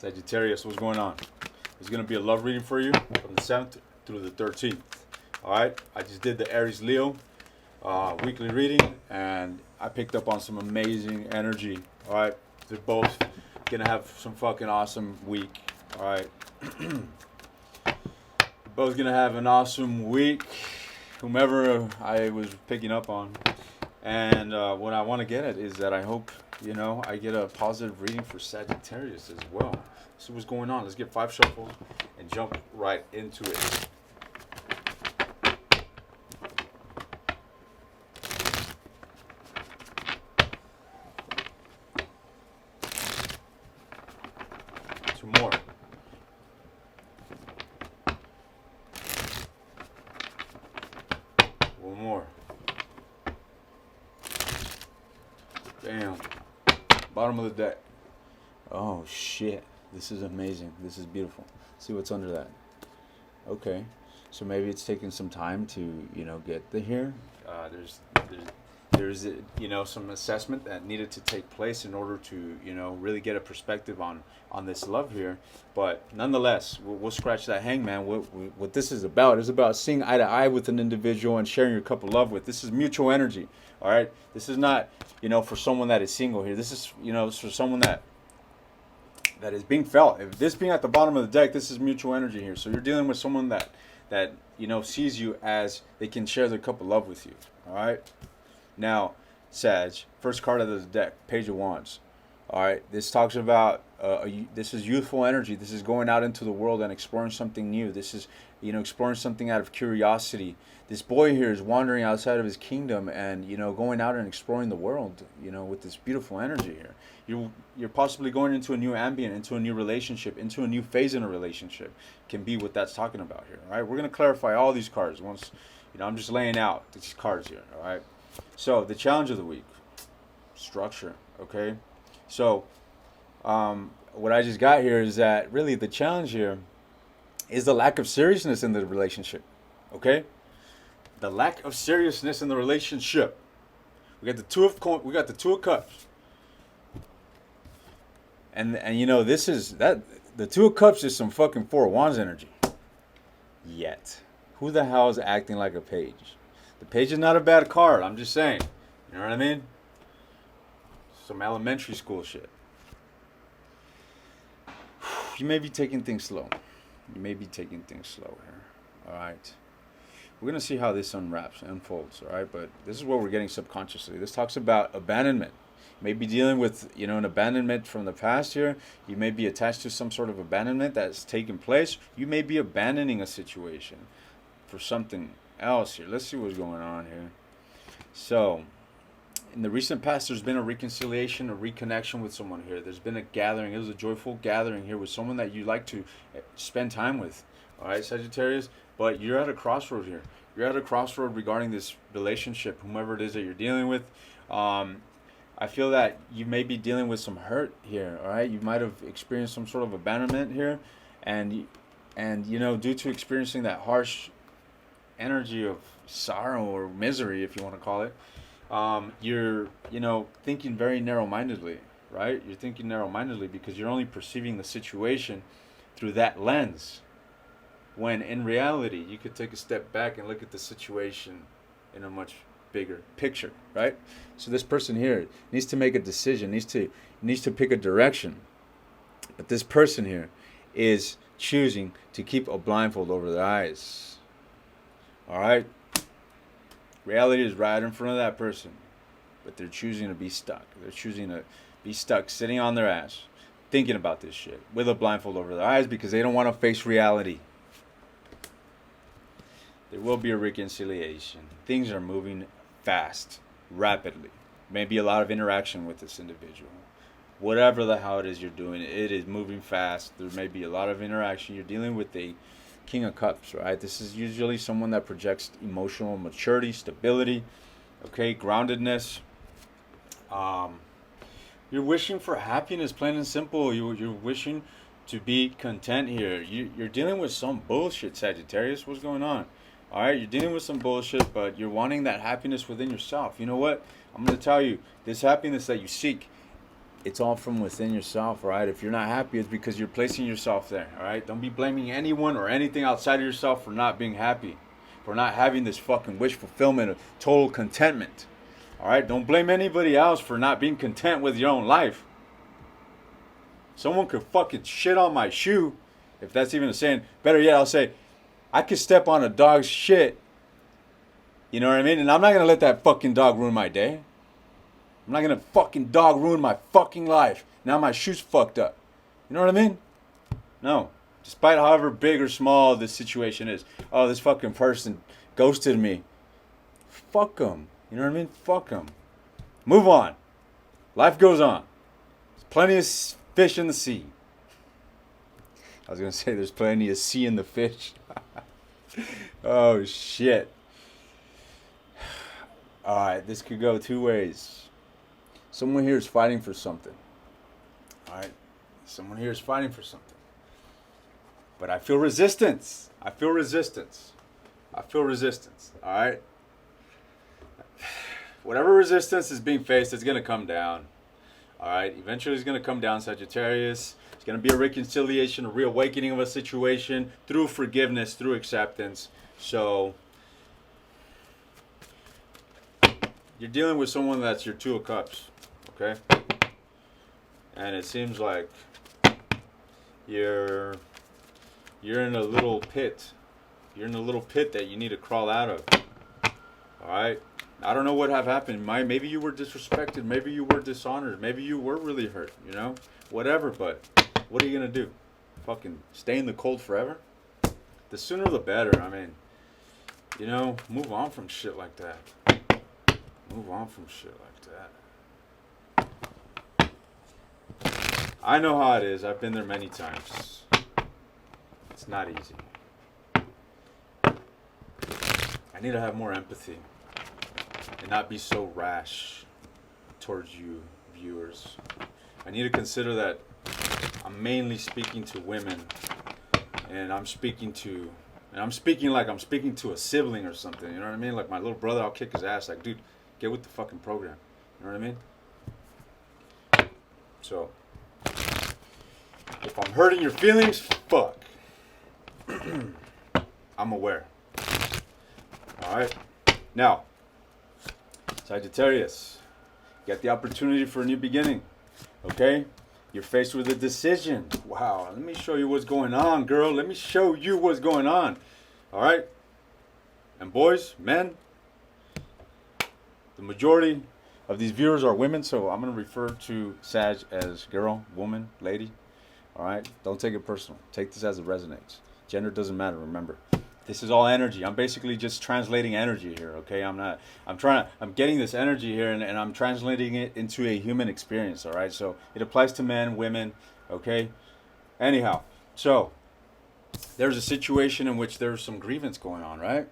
Sagittarius, what's going on? It's going to be a love reading for you from the 7th through the 13th. Alright, I just did the Aries Leo weekly reading, and I picked up on some amazing energy. Alright, they're both going to have some fucking awesome week. Alright, both going to have an awesome week, whomever I was picking up on. And what I want to get at is that I hope, I get a positive reading for Sagittarius as well. See what's going on. Let's get 5 shuffles and jump right into it. Two more. One more. Damn. Bottom of the deck. Oh shit. This is amazing. This is beautiful. See what's under that. Okay. So maybe it's taking some time to, get here. There's some assessment that needed to take place in order to, really get a perspective on this love here. But nonetheless, we'll scratch that hangman. What this is about is about seeing eye to eye with an individual and sharing your cup of love with. This is mutual energy. All right. This is not, for someone that is single here. This is, for someone that is being felt. If this being at the bottom of the deck, this is mutual energy here. So you're dealing with someone that sees you as they can share their cup of love with you. All right. Now, Sag, first card of the deck, Page of Wands. All right, this talks about this is youthful energy. This is going out into the world and exploring something new. This is exploring something out of curiosity. This boy here is wandering outside of his kingdom and going out and exploring the world. With this beautiful energy here. You're possibly going into a new ambient, into a new relationship, into a new phase in a relationship. Can be what that's talking about here. All right, we're gonna clarify all these cards once. I'm just laying out these cards here. All right. So the challenge of the week, structure. Okay. So what I just got here is that really the challenge here is the lack of seriousness in the relationship. Okay. The lack of seriousness in the relationship. We got the two of cups. And this is that the Two of Cups is some fucking Four of Wands energy. Yet, who the hell is acting like a page? The page is not a bad card. I'm just saying. You know what I mean? Some elementary school shit. You may be taking things slow. Here. All right. We're gonna see how this unfolds. All right, but this is what we're getting subconsciously. This talks about abandonment. You may be dealing with, an abandonment from the past here. You may be attached to some sort of abandonment that's taken place. You may be abandoning a situation for something else here. Let's see what's going on here. So, in the recent past, there's been a reconciliation, a reconnection with someone here. There's been a gathering. It was a joyful gathering here with someone that you like to spend time with. All right, Sagittarius. But you're at a crossroad here. You're at a crossroad regarding this relationship, whomever it is that you're dealing with. I feel that you may be dealing with some hurt here, all right? You might have experienced some sort of abandonment here. And due to experiencing that harsh energy of sorrow or misery, if you want to call it, you're, thinking very narrow-mindedly, right? You're thinking narrow-mindedly because you're only perceiving the situation through that lens. When in reality, you could take a step back and look at the situation in a much bigger picture, right? So this person here needs to make a decision, needs to pick a direction. But this person here is choosing to keep a blindfold over their eyes. All right? Reality is right in front of that person, but they're choosing to be stuck. They're choosing to be stuck sitting on their ass, thinking about this shit with a blindfold over their eyes because they don't want to face reality. There will be a reconciliation. Things are moving fast, rapidly. Maybe a lot of interaction with this individual. Whatever the hell it is you're doing, it is moving fast. There may be a lot of interaction. You're dealing with a King of Cups, right? This is usually someone that projects emotional maturity, stability, okay, groundedness. You're wishing for happiness, plain and simple. You're wishing to be content here. You're dealing with some bullshit, Sagittarius. What's going on? All right, you're dealing with some bullshit, but you're wanting that happiness within yourself. You know what? I'm going to tell you, this happiness that you seek, it's all from within yourself, all right? If you're not happy, it's because you're placing yourself there, all right? Don't be blaming anyone or anything outside of yourself for not being happy, for not having this fucking wish fulfillment of total contentment, all right? Don't blame anybody else for not being content with your own life. Someone could fucking shit on my shoe, if that's even a saying. Better yet, I'll say, I could step on a dog's shit, you know what I mean? And I'm not gonna let that fucking dog ruin my day. I'm not gonna fucking dog ruin my fucking life. Now my shoe's fucked up. You know what I mean? No. Despite however big or small this situation is. Oh, this fucking person ghosted me. Fuck them. You know what I mean? Fuck them. Move on. Life goes on. There's plenty of fish in the sea. I was gonna say there's plenty of sea in the fish. Oh shit. Alright, this could go two ways. Someone here is fighting for something. Alright? Someone here is fighting for something. But I feel resistance. I feel resistance. I feel resistance. Alright? Whatever resistance is being faced, it's going to come down. Alright? Eventually it's going to come down, Sagittarius. It's going to be a reconciliation, a reawakening of a situation through forgiveness, through acceptance. So, you're dealing with someone that's your Two of Cups. Okay? And it seems like you're in a little pit. You're in a little pit that you need to crawl out of. Alright? I don't know what have happened. Maybe you were disrespected. Maybe you were dishonored. Maybe you were really hurt. You know? Whatever, but what are you going to do? Fucking stay in the cold forever? The sooner the better. I mean, you know, move on from shit like that. Move on from shit like that. I know how it is. I've been there many times. It's not easy. I need to have more empathy and not be so rash towards you, viewers. I need to consider that I'm mainly speaking to women, and I'm speaking like I'm speaking to a sibling or something. You know what I mean? Like my little brother, I'll kick his ass. Like, dude, get with the fucking program. You know what I mean? So, if I'm hurting your feelings, fuck. I'm aware. Alright? Now, Sagittarius, you got the opportunity for a new beginning. Okay? You're faced with a decision. Wow, let me show you what's going on, girl. Let me show you what's going on. Alright? And boys, men, the majority of these viewers are women, so I'm going to refer to Sag as girl, woman, lady. Alright? Don't take it personal. Take this as it resonates. Gender doesn't matter, remember. This is all energy. I'm basically just translating energy here, okay? I'm getting this energy here and I'm translating it into a human experience, alright? So it applies to men, women, okay? Anyhow, so there's a situation in which there's some grievance going on, right?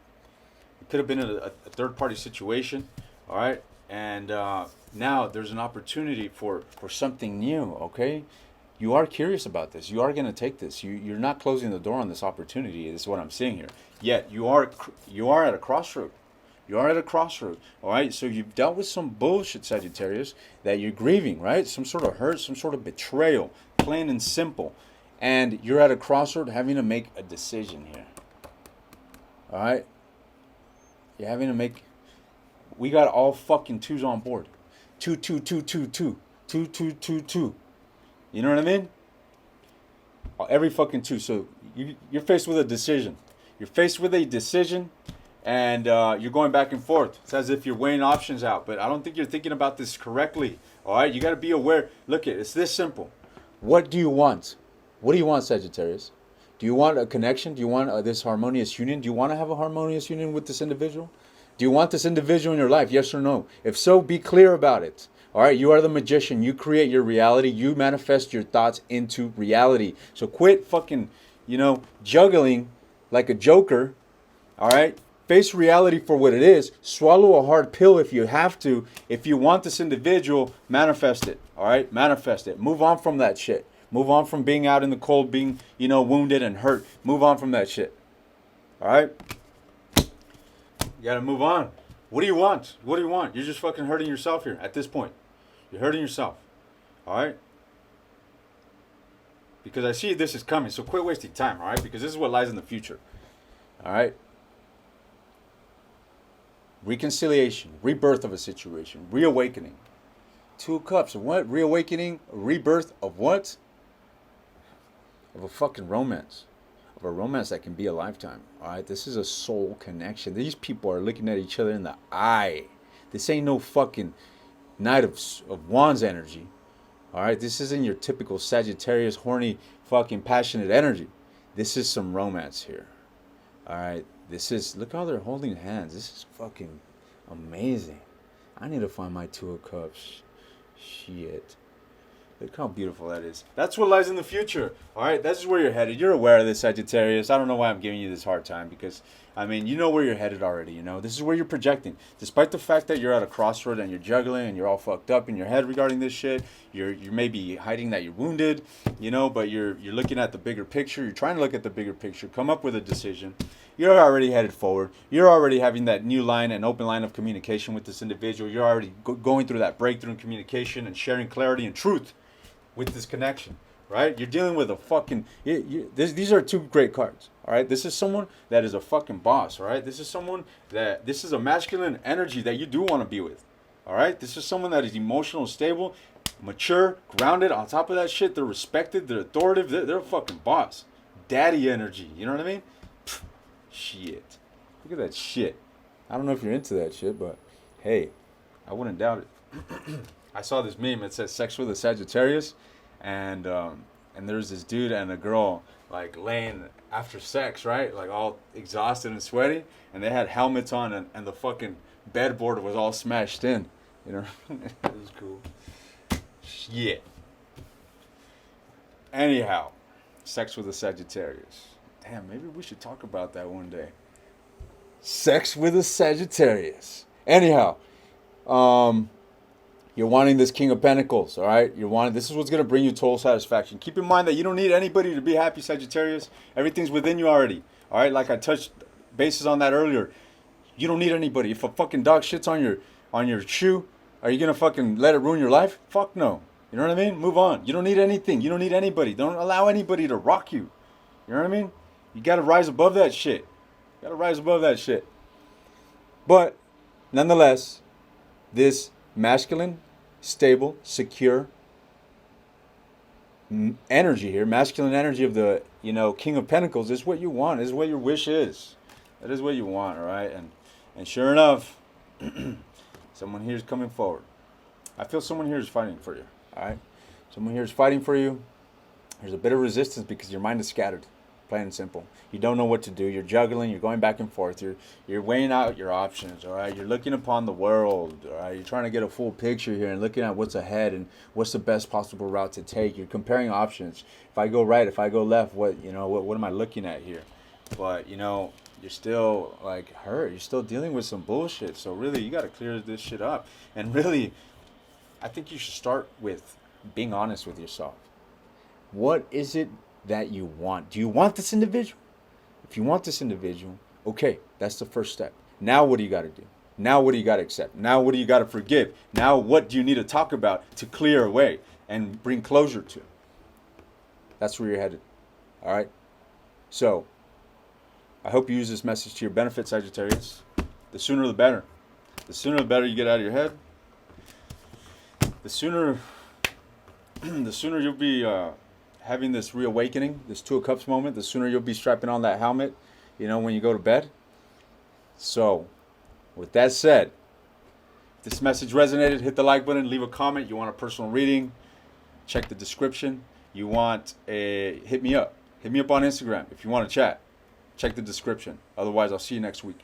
It could have been a third-party situation, all right? And now there's an opportunity for something new, okay? You are curious about this. You are going to take this. You're not closing the door on this opportunity. This is what I'm seeing here. Yet you are at a crossroad. You are at a crossroad, all right? So you've dealt with some bullshit, Sagittarius, that you're grieving, right? Some sort of hurt, some sort of betrayal, plain and simple. And you're at a crossroad having to make a decision here. All right? You're having to make... We got all fucking twos on board. 2, 2, 2, 2, 2. 2, 2, 2, 2. You know what I mean? Every fucking two. So you're faced with a decision. You're faced with a decision, and you're going back and forth. It's as if you're weighing options out, but I don't think you're thinking about this correctly. All right? You got to be aware. Look, it's this simple. What do you want? What do you want, Sagittarius? Do you want a connection? Do you want this harmonious union? Do you want to have a harmonious union with this individual? Do you want this individual in your life? Yes or no? If so, be clear about it. All right, you are the magician. You create your reality. You manifest your thoughts into reality. So quit fucking, juggling like a joker. All right, face reality for what it is. Swallow a hard pill if you have to. If you want this individual, manifest it. All right, manifest it. Move on from that shit. Move on from being out in the cold, being, wounded and hurt. Move on from that shit. All right, you gotta move on. What do you want? What do you want? You're just fucking hurting yourself here at this point. You're hurting yourself. All right? Because I see this is coming, so quit wasting time, all right? Because this is what lies in the future. All right? Reconciliation, rebirth of a situation, reawakening. Two of Cups, what? Reawakening, rebirth of what? Of a fucking romance. Of a romance that can be a lifetime. All right? This is a soul connection. These people are looking at each other in the eye. This ain't no fucking Knight of Wands energy. All right? This isn't your typical Sagittarius, horny, fucking passionate energy. This is some romance here. All right? This is, look how they're holding hands. This is fucking amazing. I need to find my Two of Cups. Shit. Look how beautiful that is. That's what lies in the future. All right, that's where you're headed. You're aware of this, Sagittarius. I don't know why I'm giving you this hard time because, I mean, you know where you're headed already. You know, this is where you're projecting. Despite the fact that you're at a crossroad and you're juggling and you're all fucked up in your head regarding this shit, you may be hiding that you're wounded, you know, but you're looking at the bigger picture. You're trying to look at the bigger picture. Come up with a decision. You're already headed forward. You're already having that new line and open line of communication with this individual. You're already going through that breakthrough in communication and sharing clarity and truth with this connection, right? You're dealing with a fucking... these are two great cards, all right? This is someone that is a fucking boss, all right? This is someone that... This is a masculine energy that you do want to be with, all right? This is someone that is emotional, stable, mature, grounded. On top of that shit, they're respected, they're authoritative, they're a fucking boss. Daddy energy, you know what I mean? Pfft, shit. Look at that shit. I don't know if you're into that shit, but hey, I wouldn't doubt it. I saw this meme. It says "sex with a Sagittarius," and there's this dude and a girl like laying after sex, right? Like all exhausted and sweaty, and they had helmets on, and the fucking bedboard was all smashed in. You know, it was cool. Shit. Anyhow, sex with a Sagittarius. Damn, maybe we should talk about that one day. Sex with a Sagittarius. Anyhow, you're wanting this King of Pentacles, all right? This is what's going to bring you total satisfaction. Keep in mind that you don't need anybody to be happy, Sagittarius. Everything's within you already, all right? Like I touched bases on that earlier. You don't need anybody. If a fucking dog shits on your shoe, are you going to fucking let it ruin your life? Fuck no. You know what I mean? Move on. You don't need anything. You don't need anybody. Don't allow anybody to rock you. You know what I mean? You got to rise above that shit. You got to rise above that shit. But nonetheless, this masculine, stable, secure energy here, masculine energy of the, King of Pentacles is what you want. Is what your wish is. That is what you want, all right? And sure enough, someone here is coming forward. I feel someone here is fighting for you, all right? Someone here is fighting for you. There's a bit of resistance because your mind is scattered. Plain and simple. You don't know what to do. You're juggling. You're going back and forth. You're weighing out your options. All right. You're looking upon the world. All right. You're trying to get a full picture here and looking at what's ahead and what's the best possible route to take. You're comparing options. If I go right, if I go left, what am I looking at here? But you're still like hurt. You're still dealing with some bullshit. So really, you got to clear this shit up. And really, I think you should start with being honest with yourself. What is it that you want? Do you want this individual? If you want this individual, okay, that's the first step. Now what do you got to do? Now what do you got to accept? Now what do you got to forgive? Now what do you need to talk about to clear away and bring closure to? That's where you're headed. All right? So, I hope you use this message to your benefit, Sagittarius. The sooner the better. The sooner the better you get out of your head. The sooner you'll be having this reawakening, this Two of Cups moment, the sooner you'll be strapping on that helmet, when you go to bed. So, with that said, if this message resonated, hit the like button, leave a comment. You want a personal reading, check the description. You want hit me up. Hit me up on Instagram if you want to chat. Check the description. Otherwise, I'll see you next week.